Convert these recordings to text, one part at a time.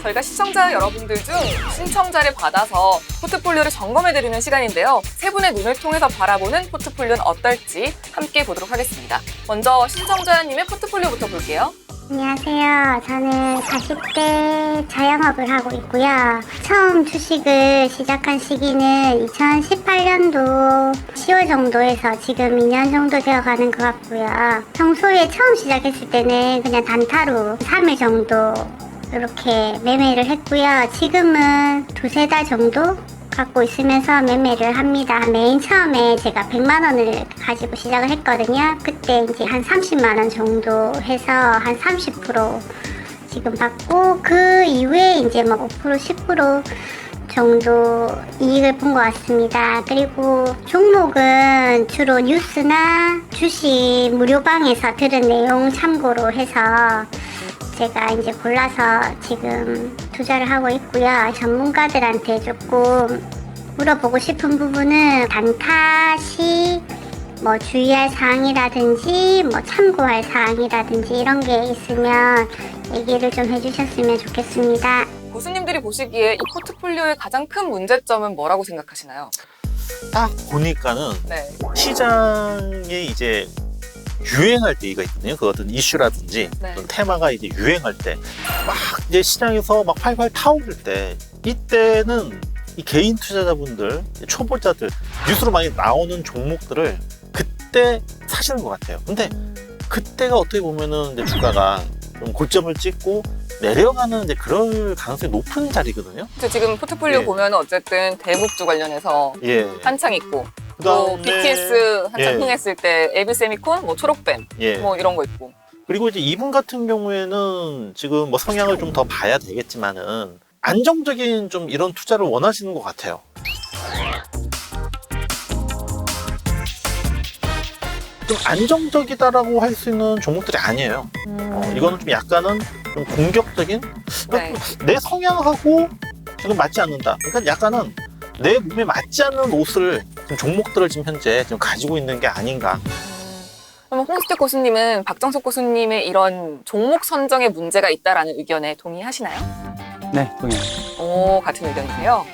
저희가 시청자 여러분들 중 신청자를 받아서 포트폴리오를 점검해드리는 시간인데요. 세 분의 눈을 통해서 바라보는 포트폴리오는 어떨지 함께 보도록 하겠습니다. 먼저 신청자님의 포트폴리오부터 볼게요. 안녕하세요. 저는 40대 자영업을 하고 있고요. 처음 주식을 시작한 시기는 2018년도 10월 정도에서 지금 2년 정도 되어가는 것 같고요. 평소에 처음 시작했을 때는 그냥 단타로 3일 정도 이렇게 매매를 했고요. 지금은 두세 달 정도 갖고 있으면서 매매를 합니다. 맨 처음에 제가 100만 원을 가지고 시작을 했거든요. 그때 이제 한 30만 원 정도 해서 한 30% 지금 받고 그 이후에 이제 막 5%, 10% 정도 이익을 본 것 같습니다. 그리고 종목은 주로 뉴스나 주식 무료방에서 들은 내용 참고로 해서 제가 이제 골라서 지금 투자를 하고 있고요. 전문가들한테 조금 물어보고 싶은 부분은 단타 시 뭐 주의할 사항이라든지 뭐 참고할 사항이라든지 이런 게 있으면 얘기를 좀 해주셨으면 좋겠습니다. 교수님들이 보시기에 이 포트폴리오의 가장 큰 문제점은 뭐라고 생각하시나요? 딱 보니까는 네. 시장에 이제 유행할 때가 있거든요. 그 어떤 이슈라든지 네. 어떤 테마가 이제 유행할 때 막 이제 시장에서 막 활활 타오를 때 이때는 이 개인 투자자분들, 초보자들 뉴스로 많이 나오는 종목들을 그때 사시는 것 같아요. 근데 그때가 어떻게 보면은 이제 주가가 좀 고점을 찍고 내려가는 이제 그럴 가능성이 높은 자리거든요. 지금 포트폴리오 예. 보면 어쨌든 대북주 관련해서 예. 한창 있고 또 그다음에 BTS 한창 예. 흥했을 때 에비세미콘, 뭐 초록뱀 예. 뭐 이런 거 있고. 그리고 이제 이분 같은 경우에는 지금 뭐 성향을 좀 더 봐야 되겠지만은 안정적인 좀 이런 투자를 원하시는 것 같아요. 좀 안정적이다라고 할 수 있는 종목들이 아니에요. 이거는 좀 약간은 좀 공격적인 네. 내 성향하고 지금 맞지 않는다. 그러니까 약간은 내 몸에 맞지 않는 옷을 지금 종목들을 지금 현재 지금 가지고 있는 게 아닌가. 그럼 홍수택 교수님은 박정석 교수님의 이런 종목 선정에 문제가 있다라는 의견에 동의하시나요? 네, 동의합니다. 오, 같은 의견이세요?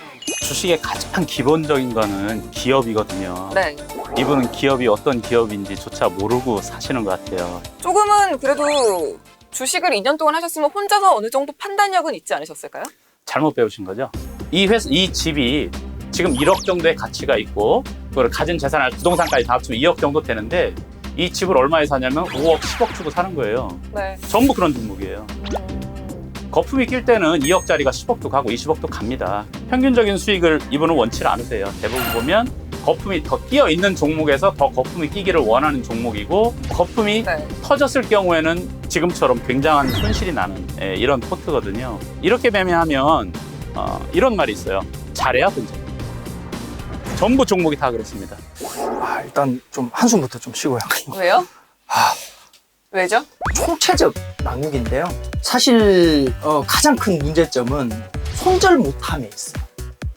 주식의 가장 기본적인 거는 기업이거든요. 네. 이분은 기업이 어떤 기업인지조차 모르고 사시는 것 같아요. 조금은 그래도 주식을 2년 동안 하셨으면 혼자서 어느 정도 판단력은 있지 않으셨을까요? 잘못 배우신 거죠. 이 집이 지금 1억 정도의 가치가 있고 그걸 가진 재산을 부동산까지 다 합치면 2억 정도 되는데 이 집을 얼마에 사냐면 5억, 10억 주고 사는 거예요. 네. 전부 그런 종목이에요. 거품이 낄 때는 2억짜리가 10억도 가고 20억도 갑니다. 평균적인 수익을 이분은 원치 않으세요. 대부분 보면 거품이 더 끼어 있는 종목에서 더 거품이 끼기를 원하는 종목이고 거품이 네. 터졌을 경우에는 지금처럼 굉장한 손실이 나는 이런 포트거든요. 이렇게 매매하면 이런 말이 있어요. 잘해야 돈죠. 전부 종목이 다 그렇습니다. 일단 좀 한숨부터 좀 쉬고요. 왜요? 아, 왜죠? 총체적 낙육인데요. 사실 가장 큰 문제점은 손절 못함에 있어요.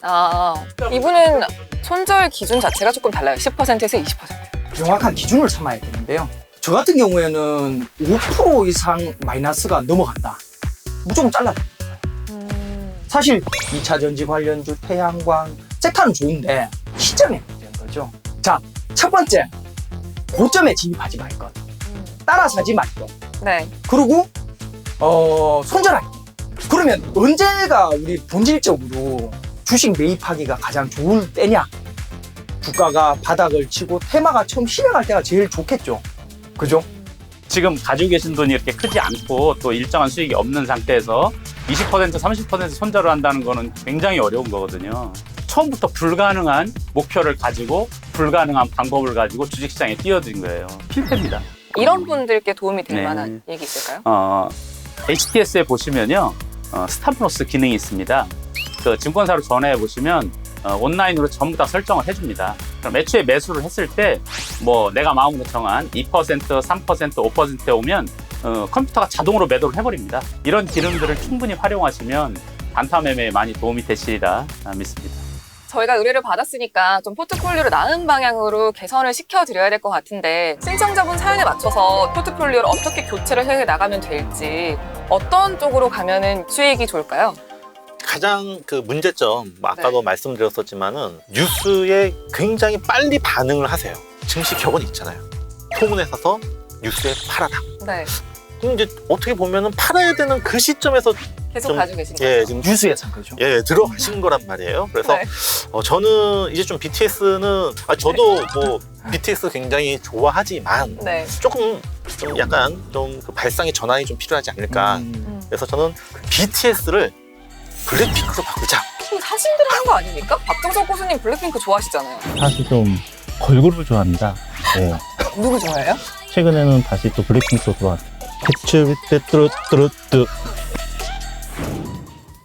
아, 이분은 손절 기준 자체가 조금 달라요. 10%에서 20%. 명확한 기준을 삼아야 되는데요. 저 같은 경우에는 5% 이상 마이너스가 넘어간다. 무조건 잘라요. 사실 2차 전지 관련주, 태양광, 섹터는 좋은데 시점에 문제인 거죠. 자, 첫 번째, 고점에 진입하지 말 것. 따라 사지 말 것. 네. 그리고 손절하기. 그러면 언제가 우리 본질적으로 주식 매입하기가 가장 좋을 때냐? 주가가 바닥을 치고 테마가 처음 실행할 때가 제일 좋겠죠. 그죠? 지금 가지고 계신 돈이 이렇게 크지 않고 또 일정한 수익이 없는 상태에서 20%, 30% 손절을 한다는 거는 굉장히 어려운 거거든요. 처음부터 불가능한 목표를 가지고 불가능한 방법을 가지고 주식시장에 뛰어든 거예요. 필패입니다. 이런 분들께 도움이 될 네. 만한 얘기 있을까요? HTS에 보시면요. 스탑로스 기능이 있습니다. 그 증권사로 전화해 보시면 온라인으로 전부 다 설정을 해줍니다. 그럼 애초에 매수를 했을 때 뭐 내가 마음으로 정한 2%, 3%, 5%에 오면 컴퓨터가 자동으로 매도를 해버립니다. 이런 기능들을 충분히 활용하시면 단타 매매에 많이 도움이 되시리라 믿습니다. 저희가 의뢰를 받았으니까 좀 포트폴리오를 나은 방향으로 개선을 시켜드려야 될 것 같은데 신청자분 사연에 맞춰서 포트폴리오를 어떻게 교체를 해 나가면 될지 어떤 쪽으로 가면은 수익이 좋을까요? 가장 그 문제점, 아까도 네. 말씀드렸었지만은 뉴스에 굉장히 빨리 반응을 하세요. 증시 격언이 있잖아요. 소문에 사서 뉴스에 팔아라. 네, 그럼 이제 어떻게 보면은 팔아야 되는 그 시점에서 계속 좀, 가지고 계신 거죠? 예, 지금 뉴스에 산 거죠. 들어가신 거란 말이에요. 그래서 네. 저는 이제 좀 BTS는 저도 뭐 BTS 굉장히 좋아하지만 네. 조금 좀 약간 좀 그 발상의 전환이 좀 필요하지 않을까. 그래서 저는 BTS를 블랙핑크로 바꾸자. 사신들이 한 거 아닙니까? 박정석 고수님 블랙핑크 좋아하시잖아요. 사실 좀 걸그룹을 좋아합니다. 네. 누구 좋아해요? 최근에는 다시 또 블랙핑크로 돌아왔어요. 캐치 뚜루뚜루뚜.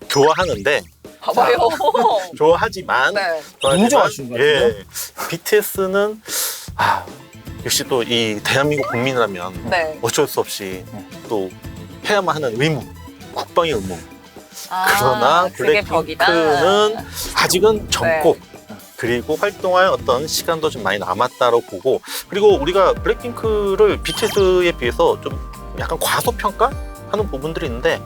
좋아하는데 봐봐요. 좋아하지만 네. 너무 좋아하시는 것 같은데요? BTS는 역시 또 이 대한민국 국민이라면 네. 어쩔 수 없이 또 해야만 하는 의무, 국방의 의무. 그러나 그게 벽이다. 블랙핑크는 아직은 젊고 그리고 활동할 어떤 시간도 좀 많이 남았다고 보고, 그리고 우리가 블랙핑크를 BTS에 비해서 좀 약간 과소평가하는 부분들이 있는데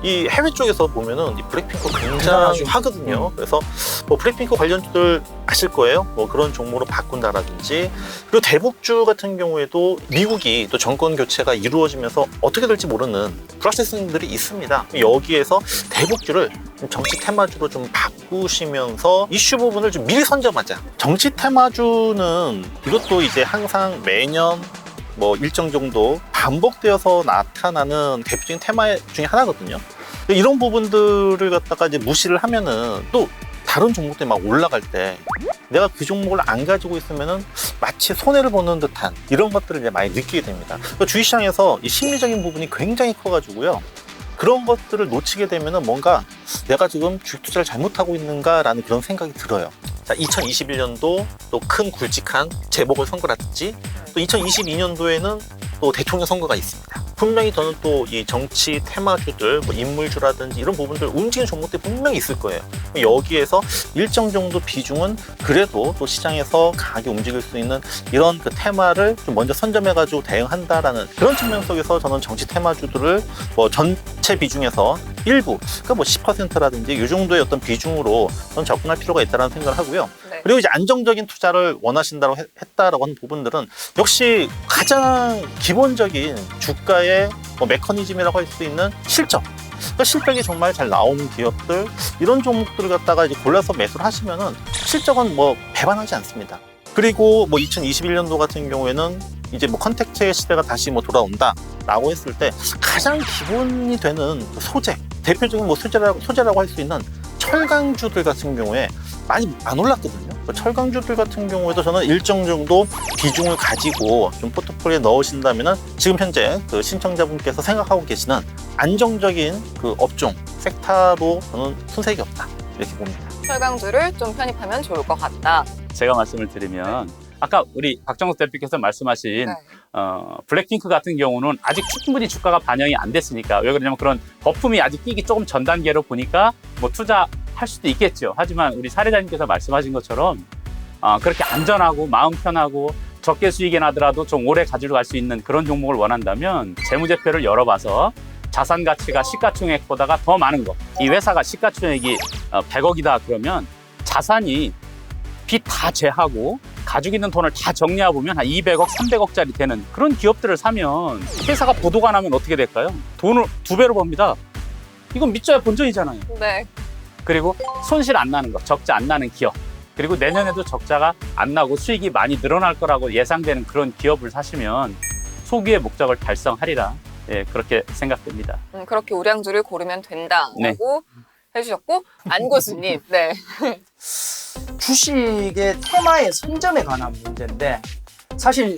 이 해외 쪽에서 보면은 이 블랙핑크 굉장히 대단하죠. 하거든요. 그래서 뭐 블랙핑크 관련주들 아실 거예요. 뭐 그런 종목으로 바꾼다라든지, 그리고 대북주 같은 경우에도 미국이 또 정권 교체가 이루어지면서 어떻게 될지 모르는 프로세싱들이 있습니다. 여기에서 대북주를 좀 정치 테마주로 좀 바꾸시면서 이슈 부분을 좀 미리 선점하자. 정치 테마주는 이것도 이제 항상 매년 뭐 일정 정도 반복되어서 나타나는 대표적인 테마 중에 하나거든요. 이런 부분들을 갖다가 이제 무시를 하면은 또 다른 종목들이 막 올라갈 때 내가 그 종목을 안 가지고 있으면은 마치 손해를 보는 듯한 이런 것들을 이제 많이 느끼게 됩니다. 주식시장에서 이 심리적인 부분이 굉장히 커가지고요. 그런 것들을 놓치게 되면은 뭔가 내가 지금 주식 투자를 잘못하고 있는가라는 그런 생각이 들어요. 자, 2021년도 또 큰 굵직한 재보궐선거라든지 또 2022년도에는 또 대통령 선거가 있습니다. 분명히 저는 또 이 정치 테마주들, 뭐 인물주라든지 이런 부분들 움직이는 종목들이 분명히 있을 거예요. 여기에서 일정 정도 비중은 그래도 또 시장에서 강하게 움직일 수 있는 이런 그 테마를 좀 먼저 선점해가지고 대응한다라는 그런 측면 속에서 저는 정치 테마주들을 뭐 전체 비중에서 일부, 그러니까 뭐 10%라든지 이 정도의 어떤 비중으로 저는 접근할 필요가 있다는 생각을 하고요. 네. 그리고 이제 안정적인 투자를 원하신다고 했다라고 하는 부분들은 역시 가장 기본적인 주가의 뭐 메커니즘이라고 할 수 있는 실적. 그러니까 실적이 정말 잘 나오는 기업들, 이런 종목들을 갖다가 이제 골라서 매수를 하시면은 실적은 뭐 배반하지 않습니다. 그리고 뭐 2021년도 같은 경우에는 이제 뭐 컨택트의 시대가 다시 뭐 돌아온다라고 했을 때 가장 기본이 되는 소재, 대표적인 뭐 소재라고 할 수 있는 철강주들 같은 경우에 많이 안 올랐거든요. 철강주들 같은 경우에도 저는 일정 정도 비중을 가지고 좀 포트폴리오에 넣으신다면은 지금 현재 그 신청자분께서 생각하고 계시는 안정적인 그 업종, 섹터로 저는 손색이 없다. 이렇게 봅니다. 철강주를 좀 편입하면 좋을 것 같다. 제가 말씀을 드리면 아까 우리 박정석 대표께서 말씀하신 네. 블랙핑크 같은 경우는 아직 충분히 주가가 반영이 안 됐으니까, 왜 그러냐면 그런 거품이 아직 끼기 조금 전 단계로 보니까 뭐 투자할 수도 있겠죠. 하지만 우리 사례자님께서 말씀하신 것처럼 그렇게 안전하고 마음 편하고 적게 수익이 나더라도 좀 오래 가지고 갈 수 있는 그런 종목을 원한다면 재무제표를 열어봐서 자산 가치가 시가총액보다가 더 많은 거, 이 회사가 시가총액이 100억이다 그러면 자산이 빚 다 제하고 가지고 있는 돈을 다 정리해 보면 한 200억, 300억짜리 되는 그런 기업들을 사면 회사가 보도가 나면 어떻게 될까요? 돈을 2배로 법니다. 이건 믿져야 본전이잖아요. 네. 그리고 손실 안 나는 거, 적자 안 나는 기업, 그리고 내년에도 적자가 안 나고 수익이 많이 늘어날 거라고 예상되는 그런 기업을 사시면 소기의 목적을 달성하리라. 예, 그렇게 생각됩니다. 그렇게 우량주를 고르면 된다라고 네. 해주셨고, 안고수님. 네. 주식의 테마의 선점에 관한 문제인데, 사실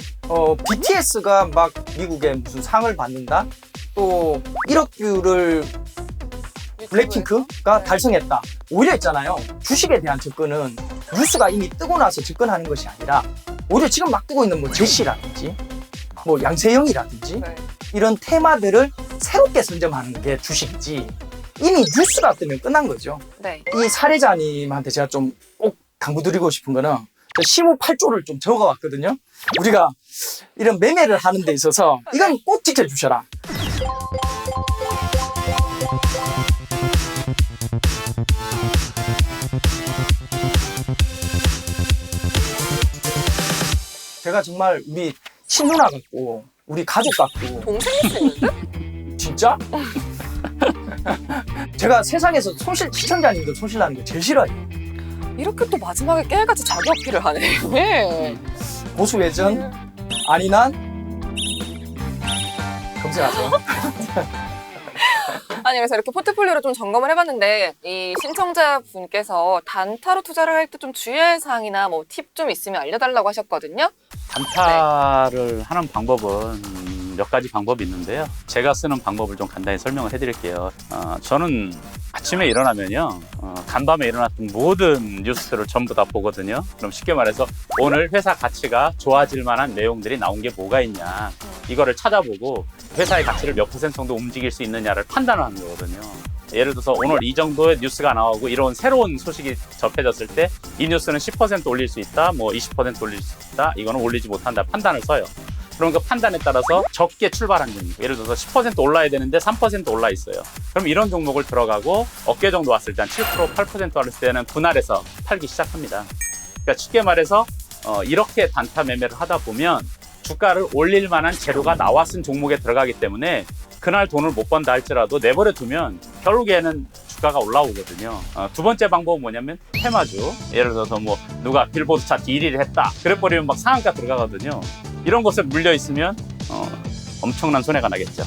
BTS가 막 미국에 무슨 상을 받는다, 또 1억 뷰를 블랙핑크가 네. 달성했다, 오히려 있잖아요. 주식에 대한 접근은 뉴스가 이미 뜨고 나서 접근하는 것이 아니라 오히려 지금 막 뜨고 있는 뭐 제시라든지 뭐 양세형이라든지 네. 이런 테마들을 새롭게 선점하는 게 주식이지, 이미 뉴스가 뜨면 끝난 거죠. 네. 이 사례자님한테 제가 좀 꼭 당부드리고 싶은 거는 시무 8조를 좀 적어왔거든요. 우리가 이런 매매를 하는 데 있어서 이건 꼭 지켜주셔라. 제가 정말 우리 친누나 같고 우리 가족 같고 동생일 수 있는데? 진짜? 제가 세상에서 시청자님들 손실나는 거 제일 싫어해요. 이렇게 또 마지막에 깨알같이 자기 어필을 하네. 네. 보수 외전 아니난 검색하세요. 아니 그래서 이렇게 포트폴리오를 좀 점검을 해봤는데 이 신청자분께서 단타로 투자를 할 때 좀 주의할 사항이나 뭐 팁 좀 있으면 알려달라고 하셨거든요. 단타를 하는 방법은 몇 가지 방법이 있는데요. 제가 쓰는 방법을 좀 간단히 설명을 해드릴게요. 저는 아침에 일어나면요. 간밤에 일어났던 모든 뉴스들을 전부 다 보거든요. 그럼 쉽게 말해서 오늘 회사 가치가 좋아질 만한 내용들이 나온 게 뭐가 있냐. 이거를 찾아보고 회사의 가치를 몇 % 정도 움직일 수 있느냐를 판단을 하는 거거든요. 예를 들어서 오늘 이 정도의 뉴스가 나오고 이런 새로운 소식이 접해졌을 때 이 뉴스는 10% 올릴 수 있다, 뭐 20% 올릴 수 있다, 이거는 올리지 못한다 판단을 써요. 그럼 그 판단에 따라서 적게 출발한 종목, 예를 들어서 10% 올라야 되는데 3% 올라 있어요. 그럼 이런 종목을 들어가고 어깨 정도 왔을 때 한 7%, 8% 왔을 때는 분할해서 팔기 시작합니다. 그러니까 쉽게 말해서 이렇게 단타 매매를 하다 보면 주가를 올릴 만한 재료가 나왔은 종목에 들어가기 때문에 그날 돈을 못 번다 할지라도 내버려 두면 결국에는 주가가 올라오거든요. 두 번째 방법은 뭐냐면 테마주. 예를 들어서 뭐 누가 빌보드 차트 1위를 했다. 그래버리면 막 상한가 들어가거든요. 이런 것에 물려 있으면 엄청난 손해가 나겠죠.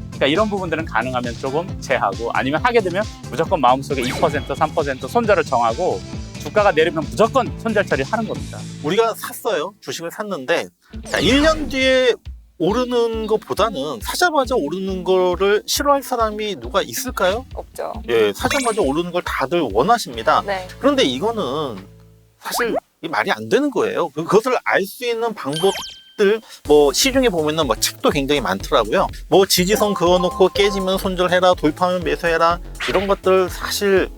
그러니까 이런 부분들은 가능하면 조금 제하고 아니면 하게 되면 무조건 마음속에 2%, 3% 손절을 정하고 주가가 내리면 무조건 손절 처리하는 겁니다. 우리가 샀어요. 주식을 샀는데 자, 1년 뒤에 오르는 것보다는 사자마자 오르는 거를 싫어할 사람이 누가 있을까요? 없죠. 예, 사자마자 오르는 걸 다들 원하십니다. 네. 그런데 이거는 사실 이 말이 안 되는 거예요. 그것을 알 수 있는 방법들 뭐 시중에 보면은 뭐 책도 굉장히 많더라고요. 뭐 지지선 그어놓고 깨지면 손절해라, 돌파하면 매수해라 이런 것들 사실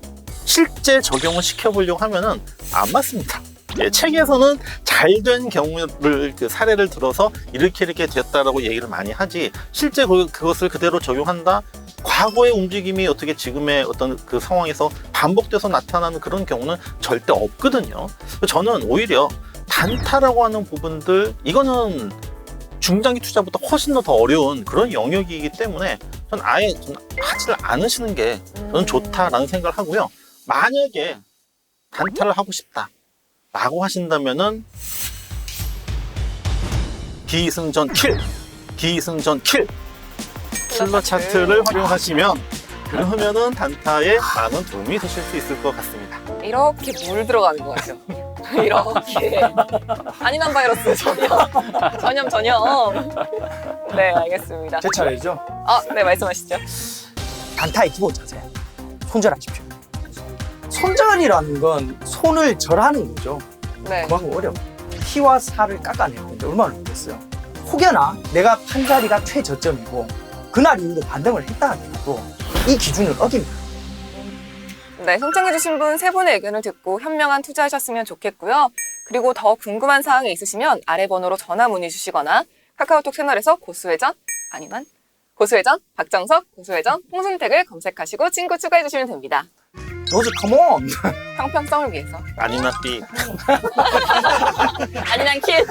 실제 적용을 시켜보려고 하면은 안 맞습니다. 예, 책에서는 잘 된 경우를 그 사례를 들어서 이렇게 됐다라고 얘기를 많이 하지 실제 그것을 그대로 적용한다. 과거의 움직임이 어떻게 지금의 어떤 그 상황에서 반복돼서 나타나는 그런 경우는 절대 없거든요. 저는 오히려 단타라고 하는 부분들 이거는 중장기 투자보다 훨씬 더 어려운 그런 영역이기 때문에 저는 아예 하지를 않으시는 게 저는 좋다라는 생각을 하고요. 만약에 단타를 하고 싶다 라고 하신다면은 기승전 킬 킬러 차트를 활용하시면 그러면은 단타에 많은 도움이 되실 수 있을 것 같습니다. 이렇게 물 들어가는 거 같아요. 이렇게. 아니난 바이러스 전염. 네, 알겠습니다. 제 차례죠. 네, 말씀하시죠. 단타의 기본 자세. 손절하십시오. 손절이라는 건 손을 절하는 거죠. 네. 그만큼 어려워. 피와 살을 깎아내는데 얼마나 어렵겠어요. 혹여나 내가 판 자리가 최저점이고 그날 이후로 반등을 했다 하더라도 이 기준을 어깁니다. 네, 신청해주신 분 세 분의 의견을 듣고 현명한 투자하셨으면 좋겠고요. 그리고 더 궁금한 사항이 있으시면 아래 번호로 전화 문의 주시거나 카카오톡 채널에서 고수회전, 박정석, 고수회전, 홍순택을 검색하시고 친구 추가해주시면 됩니다. 로즈 컴온! 형평성을 위해서. 아니나 삐 아니난 킬!